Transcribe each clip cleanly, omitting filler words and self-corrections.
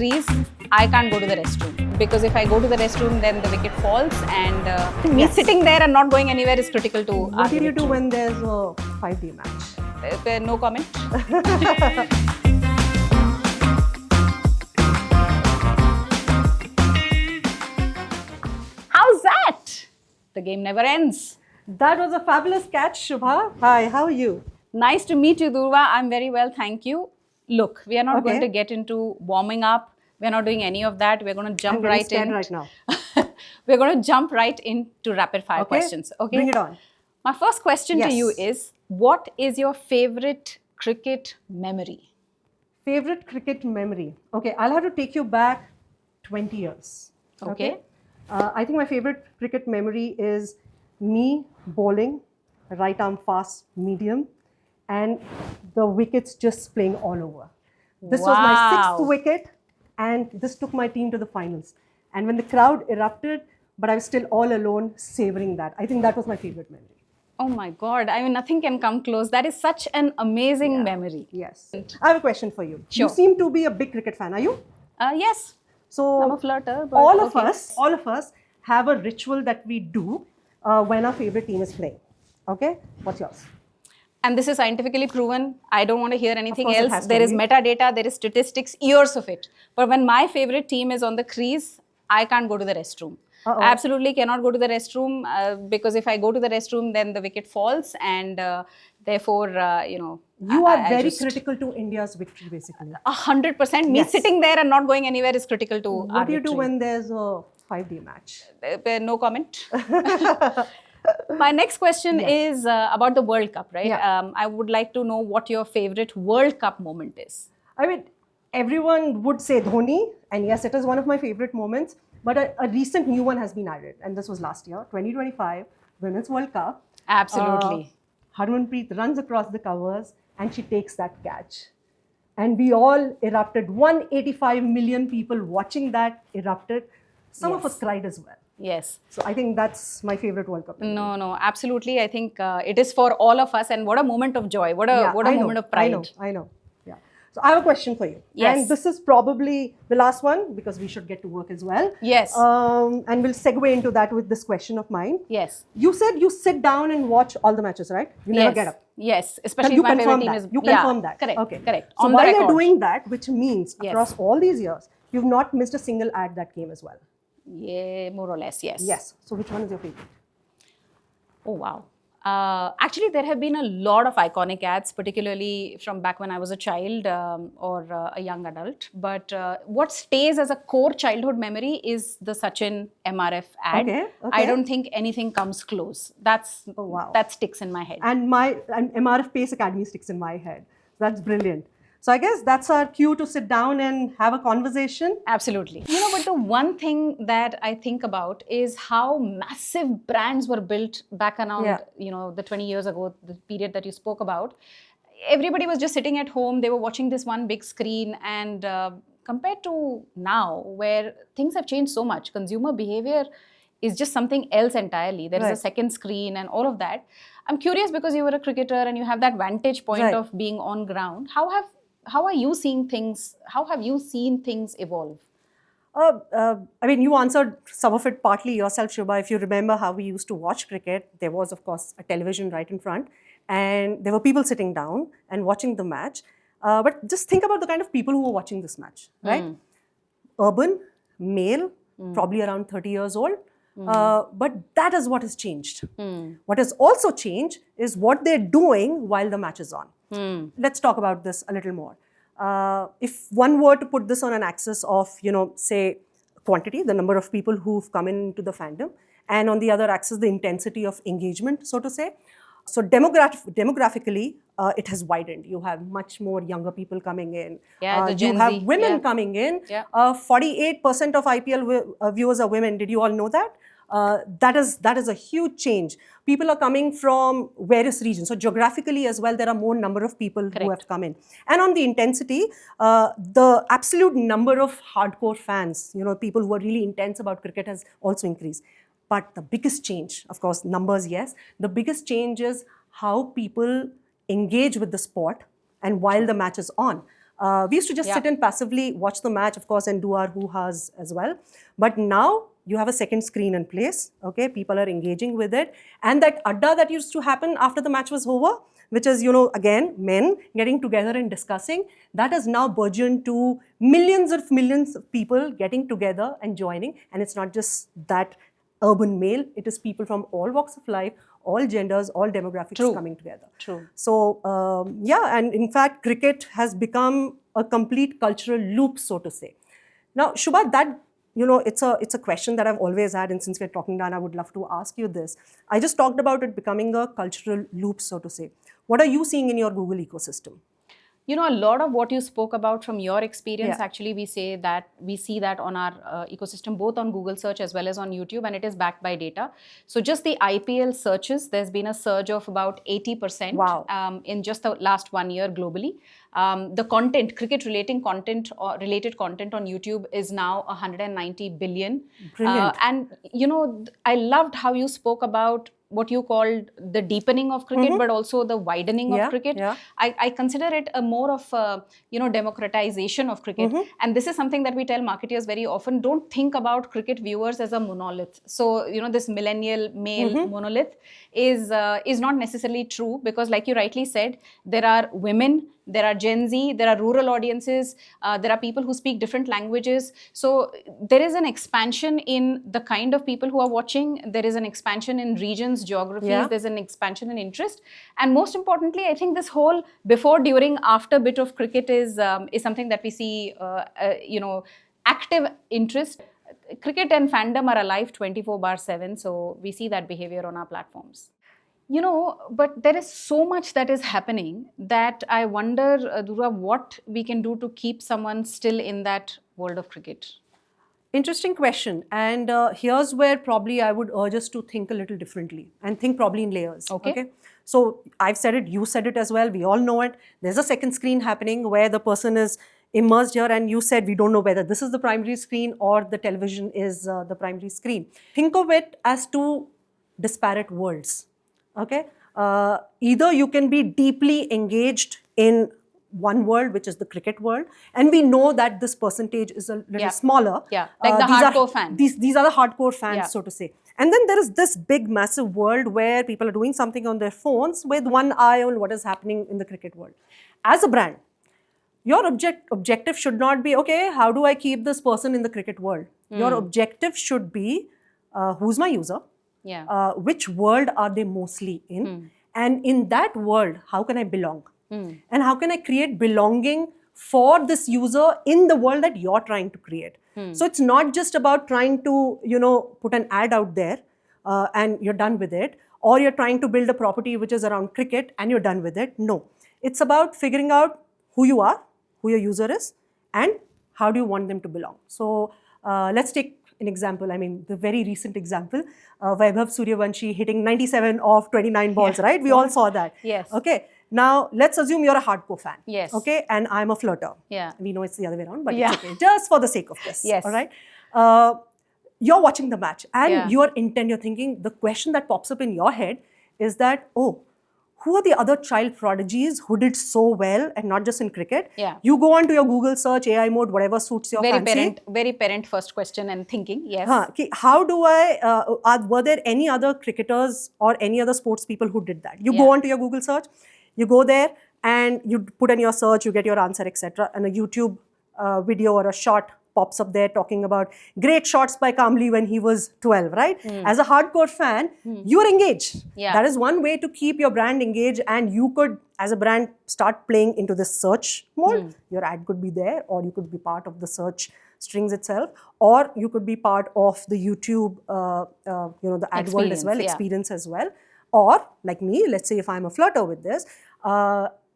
crease, I can't go to the restroom. Because if I go to the restroom, then the wicket falls, and me sitting there and not going anywhere is critical to What do you do when there's a 5-day match? No comment. How's that? The game never ends. That was a fabulous catch, Shubha. Hi, how are you? Nice to meet you, Doorva. I'm very well, thank you. Look, we are not going to get into warming up. We're not doing any of that. We're going to jump right in. right now. We're going to jump right into rapid fire questions. Okay, bring it on. My first question to you is, what is your favorite cricket memory? Favorite cricket memory? Okay, I'll have to take you back 20 years. Okay. I think my favorite cricket memory is me bowling, right arm fast, medium, and the wickets just playing all over. This was my 6th wicket, and this took my team to the finals. And when the crowd erupted, but I was still all alone savoring that. I think that was my favorite memory. Oh my God, I mean, nothing can come close. That is such an amazing memory. Yes. I have a question for you. Sure. You seem to be a big cricket fan, are you? Yes. So I'm a flirter. But all of us have a ritual that we do when our favorite team is playing. Okay? What's yours? And this is scientifically proven. I don't want to hear anything else. There is metadata, there is statistics, years of it. But when my favorite team is on the crease, I can't go to the restroom. I absolutely cannot go to the restroom because if I go to the restroom, then the wicket falls, and therefore, You are very critical to India's victory, basically. 100%. Me sitting there and not going anywhere is critical to our What do you do victory. when there's a 5-day match? No comment. My next question is about the World Cup, right? I would like to know what your favorite World Cup moment is. I mean, everyone would say Dhoni, and yes, it is one of my favorite moments. But a recent new one has been added, and this was last year, 2025 Women's World Cup. Absolutely. Harmanpreet runs across the covers, and she takes that catch. And we all erupted. 185 million people watching that erupted. Some of us cried as well. Yes. So I think that's my favorite World Cup. No, absolutely. I think it is for all of us, and what a moment of joy. What a moment of pride. I know. Yeah. So I have a question for you. Yes. And this is probably the last one because we should get to work as well. Yes. And we'll segue into that with this question of mine. Yes. You said you sit down and watch all the matches, right? You never get up. Yes, especially if my favorite team is... You confirm that. Correct. Okay. Correct. So while you're doing that, which means Yes. across all these years, you've not missed a single ad that came as well. Yeah, more or less, yes. Yes. So which one is your favorite? Oh, wow. Actually, there have been a lot of iconic ads, particularly from back when I was a child or a young adult. But what stays as a core childhood memory is the Sachin MRF ad. Okay. I don't think anything comes close. That sticks in my head. And MRF Pace Academy sticks in my head. That's brilliant. So I guess that's our cue to sit down and have a conversation. Absolutely. You know, but the one thing that I think about is how massive brands were built back around, the 20 years ago, the period that you spoke about. Everybody was just sitting at home. They were watching this one big screen. And compared to now, where things have changed so much, consumer behavior is just something else entirely. There is a second screen and all of that. I'm curious because you were a cricketer and you have that vantage point of being on ground. How are you seeing things? How have you seen things evolve? I mean, you answered some of it partly yourself, Shubha. If you remember how we used to watch cricket, there was, of course, a television right in front. And there were people sitting down and watching the match. But just think about the kind of people who were watching this match, right? Urban, male, probably around 30 years old. But that is what has changed. What has also changed is what they're doing while the match is on. Let's talk about this a little more. If one were to put this on an axis of, say, quantity, the number of people who've come into the fandom, and on the other axis, the intensity of engagement, so to say. So demographically, it has widened. You have much more younger people coming in. You have women coming in. 48% of IPL viewers are women. Did you all know that? That is a huge change. People are coming from various regions. So geographically as well, there are more number of people who have come in. And on the intensity, the absolute number of hardcore fans, people who are really intense about cricket has also increased. But the biggest change, of course, numbers, yes. The biggest change is how people engage with the sport and while the match is on. We used to just sit and passively watch the match, of course, and do our hoo-has as well. But now you have a second screen in place, okay? People are engaging with it. And that adda that used to happen after the match was over, which is, again, men getting together and discussing, that has now burgeoned to millions of people getting together and joining. And it's not just that urban male, it is people from all walks of life, all genders, all demographics coming together. True. So, and in fact, cricket has become a complete cultural loop, so to say. Now, Shubha, that it's a question that I've always had, and since we're talking down, I would love to ask you this. I just talked about it becoming a cultural loop, so to say. What are you seeing in your Google ecosystem? A lot of what you spoke about from your experience, actually, we see that on our ecosystem, both on Google search as well as on YouTube, and it is backed by data. So just the IPL searches, there's been a surge of about 80% in just the last 1 year globally. The content, cricket-related content on YouTube is now 190 billion. Brilliant. And, I loved how you spoke about what you called the deepening of cricket, but also the widening of cricket. I consider it a more of a, democratization of cricket. And this is something that we tell marketers very often: don't think about cricket viewers as a monolith. So, this millennial male monolith is not necessarily true, because like you rightly said, there are women, there are Gen Z, there are rural audiences, there are people who speak different languages. So there is an expansion in the kind of people who are watching. There is an expansion in regions, geographies, there's an expansion in interest. And most importantly, I think this whole before, during, after bit of cricket is something that we see, active interest. Cricket and fandom are alive 24/7, so we see that behavior on our platforms. But there is so much that is happening that I wonder, Doorva, what we can do to keep someone still in that world of cricket. Interesting question. And here's where probably I would urge us to think a little differently and think probably in layers. Okay. So I've said it, you said it as well, we all know it. There's a second screen happening where the person is immersed here, and you said we don't know whether this is the primary screen or the television is the primary screen. Think of it as two disparate worlds. Okay, either you can be deeply engaged in one world, which is the cricket world, and we know that this percentage is a little smaller. Yeah, like the hardcore fans. These are the hardcore fans, so to say. And then there is this big, massive world where people are doing something on their phones with one eye on what is happening in the cricket world. As a brand, your objective should not be, okay, how do I keep this person in the cricket world? Your objective should be, who's my user? Which world are they mostly in? And in that world, how can I belong? And how can I create belonging for this user in the world that you're trying to create? So it's not just about trying to, put an ad out there and you're done with it, or you're trying to build a property which is around cricket and you're done with it. No, it's about figuring out who you are, who your user is, and how do you want them to belong. So let's take an example. I mean, the very recent example, Vaibhav Suryavanshi hitting 97 of 29 balls, right? We all saw that. Yes. Okay. Now, let's assume you're a hardcore fan. Yes. Okay. And I'm a flirter. Yeah. We know it's the other way around, but it's okay. Just for the sake of this. Yes. All right. You're watching the match and you're thinking, the question that pops up in your head is that, oh, who are the other child prodigies who did so well, and not just in cricket? Yeah. You go on to your Google search, AI mode, whatever suits your fancy. Very parent first question and thinking, yes. Okay. How do were there any other cricketers or any other sports people who did that? You go on to your Google search, you go there and you put in your search, you get your answer, etc. And a YouTube video or a short pops up there talking about great shots by Kamli when he was 12, right? As a hardcore fan, you're engaged. That is one way to keep your brand engaged, and you could, as a brand, start playing into this search mode. Your ad could be there, or you could be part of the search strings itself, or you could be part of the YouTube, the ad world as well, experience as well. Or, like me, let's say if I'm a flirter with this,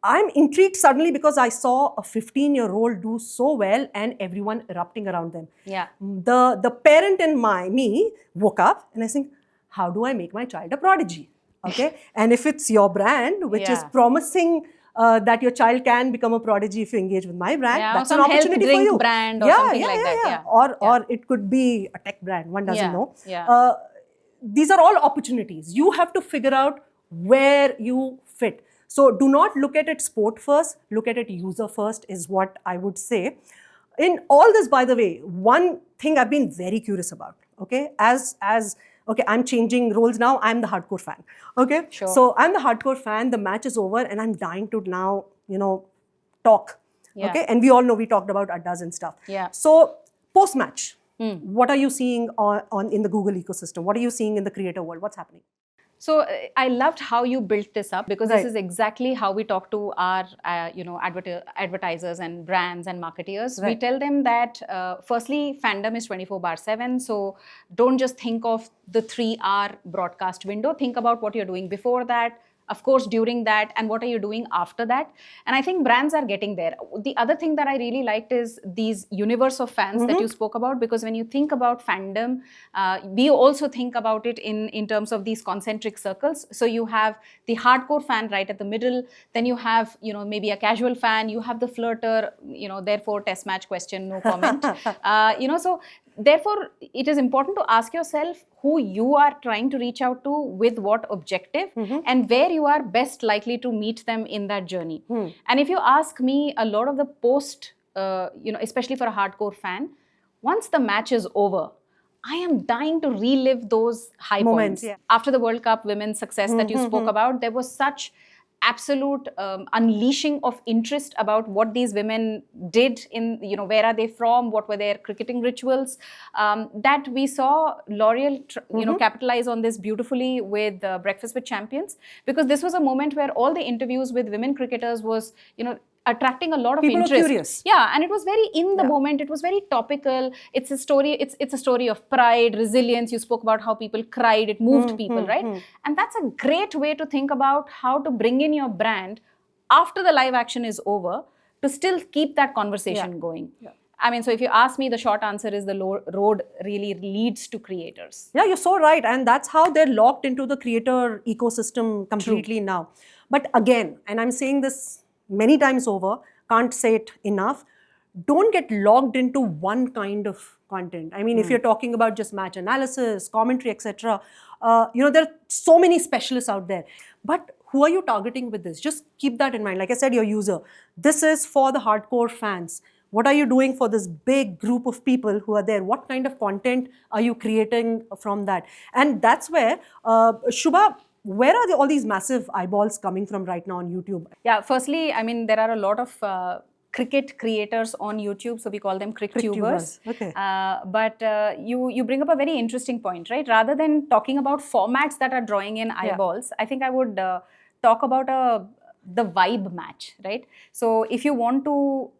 I'm intrigued suddenly because I saw a 15-year-old do so well and everyone erupting around them. Yeah. The parent in me woke up and I think, how do I make my child a prodigy? Okay. And if it's your brand, which is promising that your child can become a prodigy if you engage with my brand, that's an opportunity for you. Brand or something like that. Or it could be a tech brand. One doesn't know. These are all opportunities. You have to figure out where you fit. So do not look at it sport first, look at it user first is what I would say. In all this, by the way, one thing I've been very curious about, okay, okay, I'm changing roles now, I'm the hardcore fan, okay? Sure. So I'm the hardcore fan, the match is over, and I'm dying to now, talk, okay? And we all know we talked about Addas and stuff. Yeah. So post-match, what are you seeing on in the Google ecosystem? What are you seeing in the creator world? What's happening? So I loved how you built this up, because this is exactly how we talk to our, advertisers and brands and marketeers. We tell them that firstly, fandom is 24/7. So don't just think of the 3-hour broadcast window. Think about what you're doing before that, of course, during that, and what are you doing after that? And I think brands are getting there. The other thing that I really liked is these universe of fans that you spoke about, because when you think about fandom, we also think about it in terms of these concentric circles. So you have the hardcore fan right at the middle, then you have, maybe a casual fan, you have the flirter, therefore test match question, no comment. So therefore, it is important to ask yourself who you are trying to reach out to, with what objective, and where you are best likely to meet them in that journey. And if you ask me, a lot of the post, especially for a hardcore fan, once the match is over, I am dying to relive those high moments. points. After the World Cup women's success that you spoke about, there was such absolute unleashing of interest about what these women did in, where are they from, what were their cricketing rituals, that we saw L'Oreal, capitalize on this beautifully with Breakfast with Champions, because this was a moment where all the interviews with women cricketers was, attracting a lot of People interest. Are curious. Yeah, and it was very in the moment. It was very topical. It's a story. It's a story of pride, resilience. You spoke about how people cried. It moved people, right? And that's a great way to think about how to bring in your brand after the live action is over, to still keep that conversation going. I mean, so if you ask me, the short answer is the road really leads to creators. Yeah, you're so right. And that's how they're locked into the creator ecosystem completely now. But again, and I'm saying this many times over, can't say it enough, don't get logged into one kind of content. I mean, if you're talking about just match analysis, commentary, etc., there are so many specialists out there. But who are you targeting with this? Just keep that in mind. Like I said, your user. This is for the hardcore fans. What are you doing for this big group of people who are there? What kind of content are you creating from that? And that's where, Shubha, where are all these massive eyeballs coming from right now on YouTube? Yeah, firstly, I mean, there are a lot of cricket creators on YouTube, so we call them Crictubers. Okay. But you bring up a very interesting point, right? Rather than talking about formats that are drawing in eyeballs, I think I would talk about the vibe match, right? So if you want to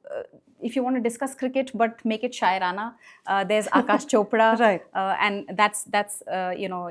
discuss cricket but make it Shairana, there's Akash Chopra, right. and that's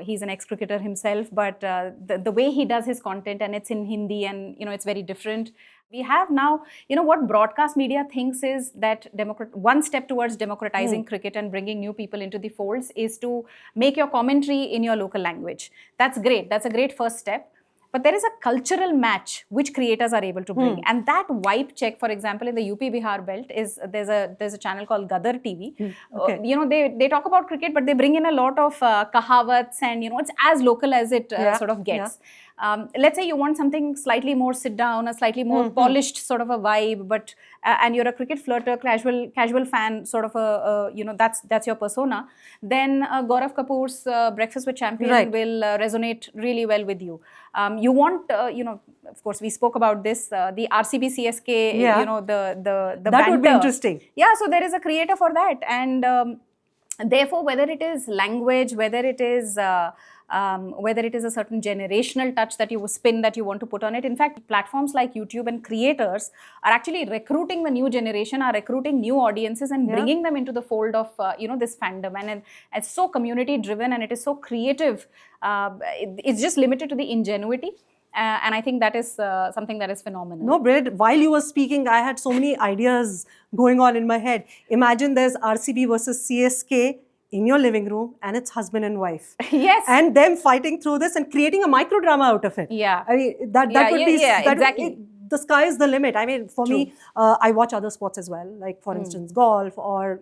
he's an ex-cricketer himself, but the way he does his content, and it's in Hindi, and it's very different. We have now, what broadcast media thinks is that one step towards democratizing cricket and bringing new people into the folds is to make your commentary in your local language. That's great. That's a great first step. But there is a cultural match which creators are able to bring, and that vibe check, for example, in the UP Bihar belt, is there's a channel called Gadar TV. Okay. They talk about cricket, but they bring in a lot of kahawats, and it's as local as it sort of gets. Let's say you want something slightly more sit down, a slightly more polished sort of a vibe, but and you're a cricket flirter, casual fan, sort of that's your persona. Then Gaurav Kapoor's Breakfast with Champions will resonate really well with you. You want, of course, we spoke about this, the RCB CSK, the that banter. Would be interesting. Yeah, so there is a creator for that, and therefore, whether it is language, whether it is a certain generational touch that you spin that you want to put on it. In fact, platforms like YouTube and creators are actually recruiting the new generation, are recruiting new audiences and bringing them into the fold of this fandom. And it's so community driven, and it is so creative. It's just limited to the ingenuity. And I think that is something that is phenomenal. No, Brad, while you were speaking, I had so many ideas going on in my head. Imagine there's RCB versus CSK in your living room, and it's husband and wife. Yes. And them fighting through this and creating a micro drama out of it. Yeah. I mean, that would be... exactly. The sky is the limit. I mean, for me, I watch other sports as well, like, for instance, golf, or,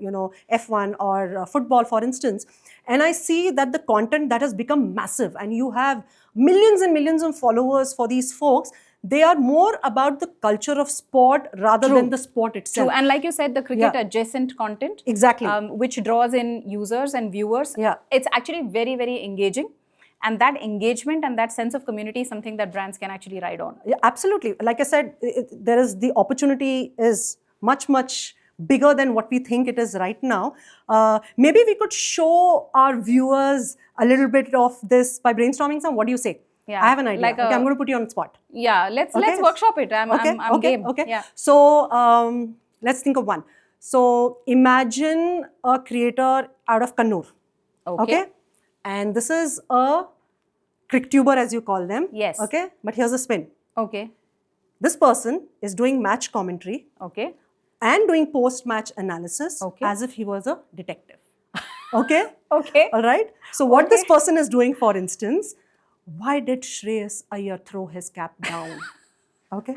F1, or football, for instance. And I see that the content that has become massive, and you have millions and millions of followers for these folks, they are more about the culture of sport rather than the sport itself. True. And like you said, the cricket adjacent content, exactly, which draws in users and viewers. It's actually very, very engaging. And that engagement and that sense of community is something that brands can actually ride on. Yeah, absolutely. Like I said, there is the opportunity is much, much bigger than what we think it is right now. Maybe we could show our viewers a little bit of this by brainstorming some. What do you say? Yeah, I have an idea. Okay, I'm going to put you on the spot. Yeah, let's workshop it. I'm game. Okay. Yeah. So let's think of one. So imagine a creator out of Kannur. Okay. And this is a Crictuber, as you call them. Yes. Okay. But here's a spin. Okay. This person is doing match commentary. Okay. And doing post-match analysis as if he was a detective. Okay? Okay. All right? So what this person is doing, for instance, why did Shreyas Iyer throw his cap down? Okay?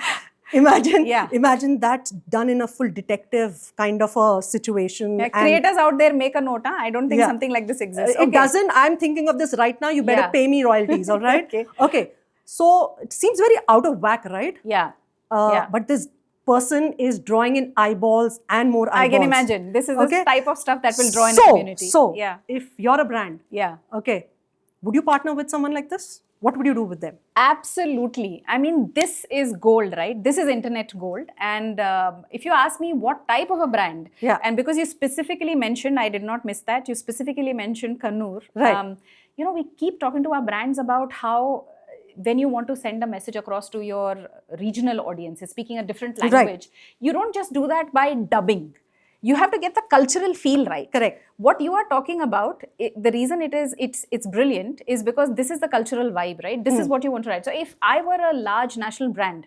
Imagine that done in a full detective kind of a situation. Yeah, creators out there, make a note. Huh? I don't think something like this exists. It doesn't. I'm thinking of this right now. You better pay me royalties, all right? Okay. So it seems very out of whack, right? Yeah. But this person is drawing in eyeballs and more eyeballs. I can imagine. This is the type of stuff that will draw in the community. So, if you're a brand, would you partner with someone like this? What would you do with them? Absolutely. I mean, this is gold, right? This is internet gold. And if you ask me what type of a brand, and because you specifically mentioned, I did not miss that, you specifically mentioned Kannur. Right. You know, we keep talking to our brands about how when you want to send a message across to your regional audiences, speaking a different language, you don't just do that by dubbing. You have to get the cultural feel right. Correct. What you are talking about, the reason it's brilliant is because this is the cultural vibe, right? This is what you want to write. So if I were a large national brand,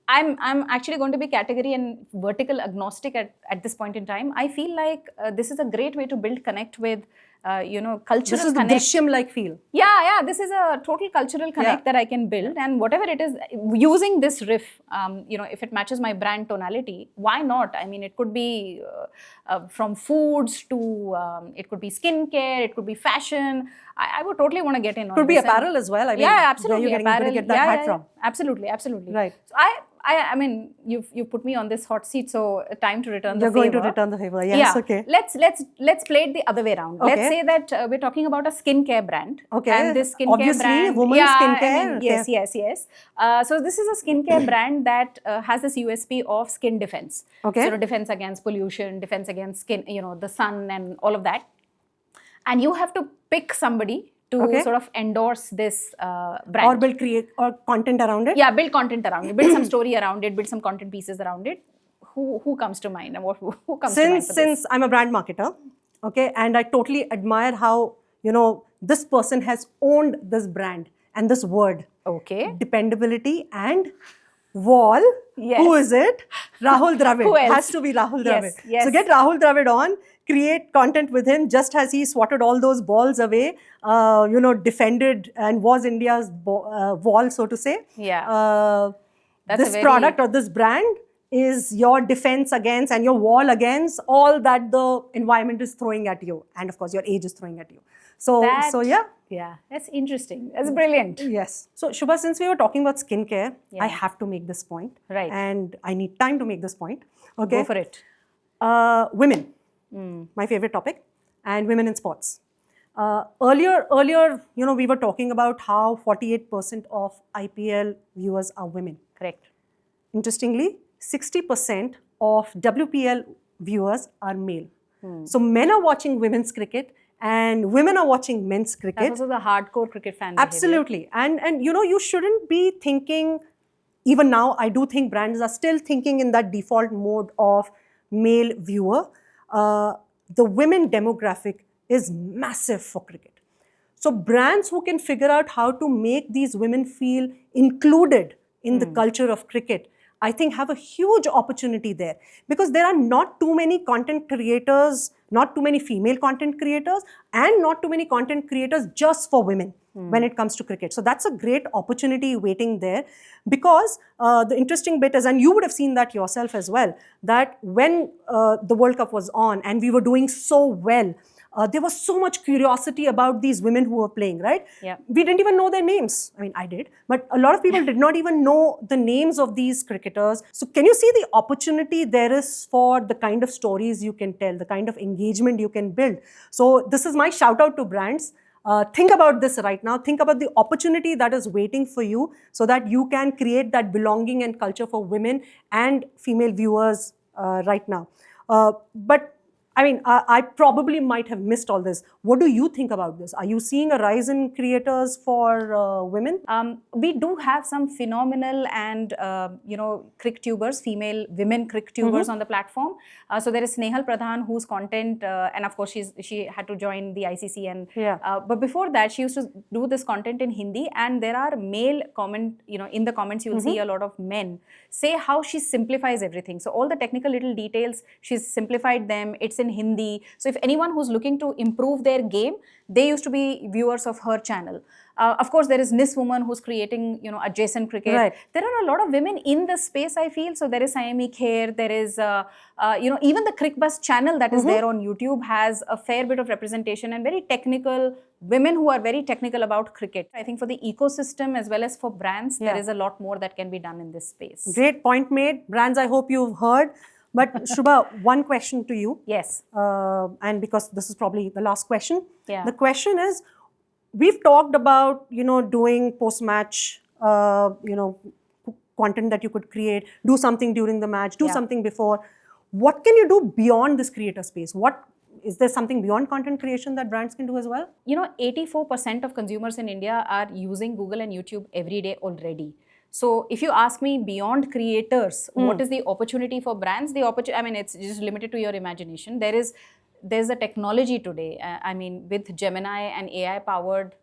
I'm actually going to be category and vertical agnostic at this point in time. I feel like this is a great way to build connect with, cultural connect. This is the Drishyam-like feel. Yeah, this is a total cultural connect that I can build, and whatever it is, using this riff, if it matches my brand tonality, why not? I mean, it could be from foods to, it could be skincare, it could be fashion. I would totally want to get in on this. Could be apparel as well. I mean, absolutely. Where are you going to get that hat from? Absolutely. Right. So I mean, you put me on this hot seat, so time to return the favor. You're going to return the favor. Yes, okay. Let's play it the other way around. Let's say that we're talking about a skincare brand. Okay. And this skincare brand, women's skincare. I mean, yes. So this is a skincare brand that has this USP of skin defense. Okay. So defense against pollution, defense against skin, the sun and all of that. And you have to pick somebody to sort of endorse this brand. Or content around it? Yeah, build content around it. Build some story around it. Build some content pieces around it. Who comes to mind? And who comes to mind? Since I'm a brand marketer, and I totally admire how, this person has owned this brand and this word. Okay. Dependability and wall. Yes. Who is it? Rahul Dravid. Who else? Has to be Rahul Dravid. Yes. So get Rahul Dravid on, create content with him, just as he swatted all those balls away, defended and was India's wall, so to say. Yeah. This product or this brand is your defense against and your wall against all that the environment is throwing at you. And of course, your age is throwing at you. So yeah. Yeah, that's interesting. That's brilliant. Yes. So Shubha, since we were talking about skincare, I have to make this point. Right. And I need time to make this point. Okay. Go for it. Women, my favorite topic, and women in sports. Earlier, we were talking about how 48% of IPL viewers are women. Correct. Interestingly, 60% of WPL viewers are male. So men are watching women's cricket and women are watching men's cricket. That's also the hardcore cricket fan Absolutely. behavior. And you shouldn't be thinking, even now, I do think brands are still thinking in that default mode of male viewer. The women demographic is massive for cricket. So brands who can figure out how to make these women feel included in the culture of cricket, I think have a huge opportunity there, because there are not too many content creators, not too many female content creators, and not too many content creators just for women when it comes to cricket. So that's a great opportunity waiting there, because the interesting bit is, and you would have seen that yourself as well, that when the World Cup was on and we were doing so well, there was so much curiosity about these women who were playing, right? Yeah. We didn't even know their names. I mean, I did, but a lot of people did not even know the names of these cricketers. So can you see the opportunity there is for the kind of stories you can tell, the kind of engagement you can build? So this is my shout out to brands. Think about this right now. Think about the opportunity that is waiting for you so that you can create that belonging and culture for women and female viewers right now. But I mean, I probably might have missed all this. What do you think about this? Are you seeing a rise in creators for women? We do have some phenomenal and Crictubers, female women Crictubers on the platform. So there is Snehal Pradhan, whose content, and of course she had to join the ICC, and but before that she used to do this content in Hindi, and there are male comment, in the comments you'll see a lot of men say how she simplifies everything. So all the technical little details, she's simplified them. It's in Hindi. So if anyone who's looking to improve their game, they used to be viewers of her channel. Of course, there is Nis Woman who's creating, adjacent cricket. Right. There are a lot of women in the space, I feel. So there is Sayami Kher, there is, even the Crictubers channel that is there on YouTube has a fair bit of representation and very technical women who are very technical about cricket. I think for the ecosystem as well as for brands, there is a lot more that can be done in this space. Great point made. Brands, I hope you've heard. But Shubha, one question to you. Yes. And because this is probably the last question. Yeah. The question is, we've talked about, doing post-match, content that you could create, do something during the match, do something before. What can you do beyond this creator space? Is there something beyond content creation that brands can do as well? 84% of consumers in India are using Google and YouTube every day already. So if you ask me beyond creators, what is the opportunity for brands? It's just limited to your imagination. There's a technology today. With Gemini and AI-powered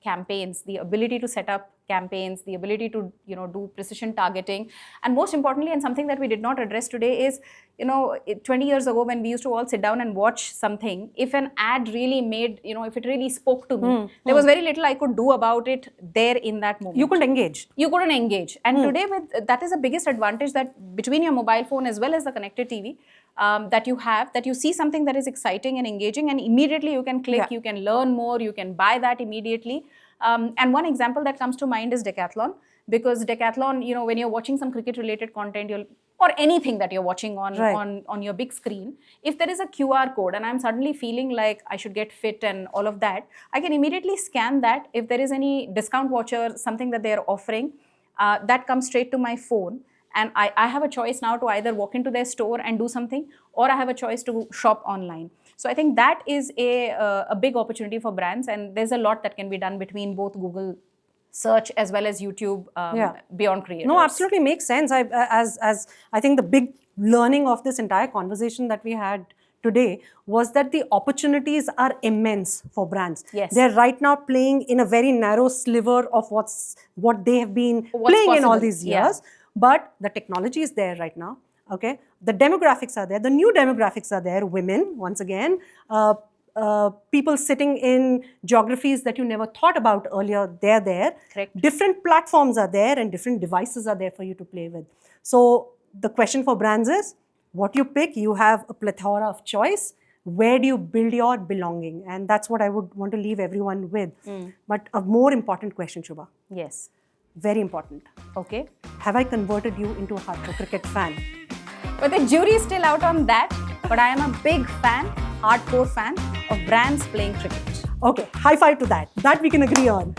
campaigns, the ability to set up campaigns, the ability to do precision targeting, and most importantly, and something that we did not address today is 20 years ago when we used to all sit down and watch something, if an ad really made, if it really spoke to me, there was very little I could do about it there in that moment. You couldn't engage. You couldn't engage. And today, that is the biggest advantage, that between your mobile phone as well as the connected TV that you have, that you see something that is exciting and engaging, and immediately you can click, you can learn more, you can buy that immediately. And one example that comes to mind is Decathlon, because Decathlon, when you're watching some cricket-related content, or anything that you're watching on your big screen, if there is a QR code and I'm suddenly feeling like I should get fit and all of that, I can immediately scan that. If there is any discount voucher, something that they're offering, that comes straight to my phone. And I have a choice now to either walk into their store and do something, or I have a choice to shop online. So I think that is a big opportunity for brands, and there's a lot that can be done between both Google search as well as YouTube beyond creators. No, absolutely makes sense. As I think the big learning of this entire conversation that we had today was that the opportunities are immense for brands. Yes. They're right now playing in a very narrow sliver of what they have been playing in all these years. But the technology is there right now. Okay, the demographics are there. The new demographics are there. Women, once again, people sitting in geographies that you never thought about earlier. They're there. Correct. Different platforms are there, and different devices are there for you to play with. So the question for brands is, what you pick, you have a plethora of choice. Where do you build your belonging? And that's what I would want to leave everyone with. But a more important question, Shubha. Yes. Very important. Okay. Have I converted you into a hardcore cricket fan? But the jury is still out on that. But I am a big fan, hardcore fan of brands playing cricket. Okay, high five to that. That we can agree on.